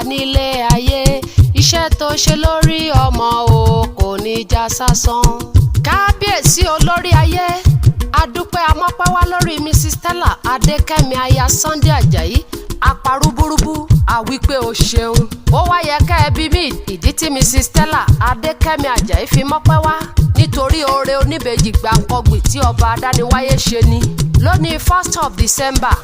nílé ayé iṣẹ́ tó ṣe lórí ọmọ o kò ní já sásán. Kábíyèsí olórí ayé adúpẹ́ amọ́pẹ́ wá lórí Mrs. Stella Adékẹ́mi aya Sunday Ajayi aparúburúbú àwípé o ṣeun. Ó wá yẹ ká ẹ bí mi ìdí tí Mrs. Stella Adékẹ́mi Ajayi fi mọ́pẹ́ wá nítorí oore oníbejì gbàǹkọ́gbì tí ọba adániwáyé ṣe ni. Lónìí 1st of December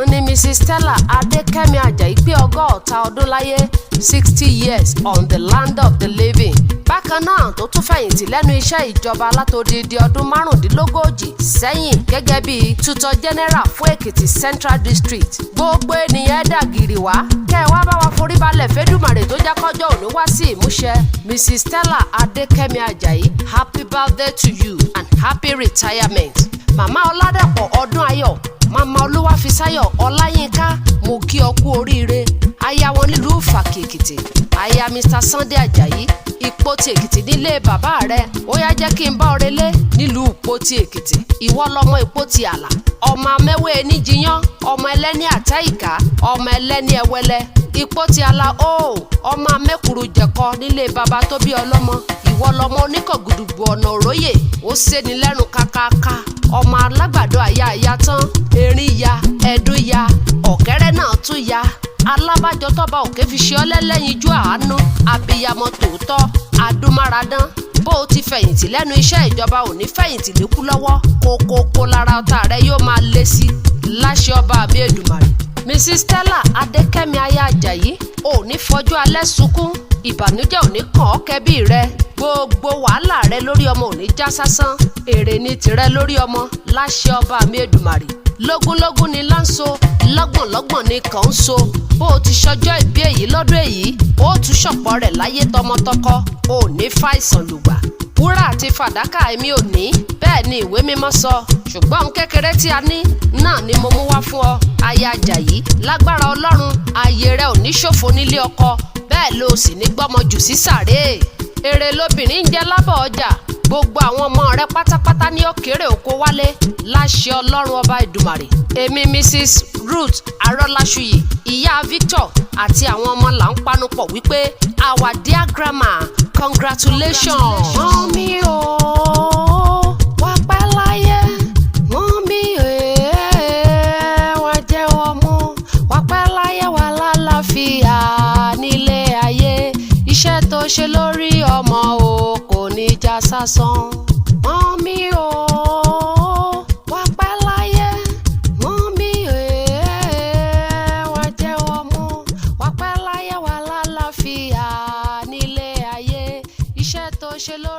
ní Mrs. Stella Adékẹ́mi Ajayi pé ọgọ́ta ọdún láyé 60 years on the land of the living. Bákan náà tó tún fẹ̀yìntì lẹ́nu iṣẹ́ ìjọba látòdìdí ọdún márùndínlógójì sẹ́yìn gẹ́gẹ́ bí tutor general fún Ekiti Central District. Gbogbo ènìyàn dàgìrì wá kẹ́ ẹ wá bá wa forí balẹ̀ fẹ́dùmàrè tó jẹ́ kọ́jọ́ òní wá sí ìmúṣẹ. Mrs. Stella Adékẹ́mi Ajayi, happy birthday to you and happy retirement. Màmá Ọládàpọ̀ ọdún ayọ̀, Màmá Olúwàfísáyọ̀ Ọláyínká, mo kí ọ kú oríire. Aya wọn nílùú Ìfàkì Èkìtì, aya Mr. Sunday Ajayi, Ìpoti Èkìtì nílé bàbá rẹ̀. Ó yá jẹ́ kí n bá ọ relé nílùú Ìpoti Èkìtì. Ìwọ lọmọ Ìpoti àlà, ọmọ amẹ́wé níjiyán, ọmọ ẹlẹ́ni àtẹ́ìká, ọmọ ẹlẹ́ni ẹwẹ́lẹ́. Ìpoti àlà o, ọmọ amẹ́kùrú jẹ̀kọ nílé bàbá tó bí ọlọ́mọ. Ìwọ lọmọ oníkọ̀gùdùgbò ọ̀nà òróyè, ó ṣeni lẹ́nu kákáká. Ọmọ alágbàdo àyà àyà tán, erin ya, ẹ̀dùn ya, ọ̀kẹ́rẹ́ náà tún ya. Alábàjọ tọ́ba òkè fi ṣe ọ́ lẹ́lẹ́yinjú àánú, abiyamọ tòótọ́, adúmáradán. Bó o ti fẹ̀yìntì lẹ́nu iṣẹ́ ìjọba ò ní fẹ̀yìntì lékú lọ́wọ́, kókókó lára ọ̀tá rẹ yóò máa lé sí láṣẹ ọba àbí Èdùmàrè. Mrs. Stella Adékẹ́mi aya Ajayi, ò ní fọjú alẹ́ sunkún, ìbànújẹ́ ò ní kàn ọ́ kẹ́bí rẹ. Gbogbo wàhálà rẹ lórí ọmọ ò ní já sásán, èrè ni tìrẹ lórí ọmọ láṣẹ ọba àmì Èdùmàrè. Lógúnlógún ni láǹso, lọ́gbọ̀nlọ́gbọ̀n ni kàn ń so. Bó o ti ṣọjọ́ ìbí èyí lọ́dún èyí, ó tún ṣọ̀pọ̀ rẹ̀ láyé tọmọtọkọ, ò ní fàìsàn lùgbà. Wúrà àti fàdákà èmi ò ní, bẹ́ẹ̀ ni ìwé mímọ́ sọ. Ṣùgbọ́n ohun kékeré tí a ní náà ni mo mú wá fún ọ, aya Ajayi. Lágbára Ọlọ́run, ayé rẹ ò ní ṣòfò nílé ọkọ, bẹ́ẹ̀ ló sì ní gbọ́mọ jù sí sàréè. Èrè lobìnrin ń jẹ lábọ̀ ọjà, gbogbo àwọn ọmọ rẹ pátápátá ní òkèrè òkó wálé láṣẹ Ọlọ́run ọba Èdùmàrè. Èmi Mrs. Ruth Arọ́láṣuyì, ìyá Victor àti àwọn ọmọ là ń panupọ̀ wípé our dear grandma, congratulations. Mọ́mí o, wá pẹ́ láyé, mọ́mí wá jẹ́ ọmọ, wá pẹ́ láyé wà lálàáfíà nílé ayé. Iṣẹ́ tó ṣe lórí ọmọ o kò ní já sásán. Mọ́mí o, wá pẹ́ láyé, mọ́mí wá jẹ́ ọmọ, wá pẹ́ láyé wà lálàáfíà nílé ayé. Iṣẹ́ tó ṣe lórí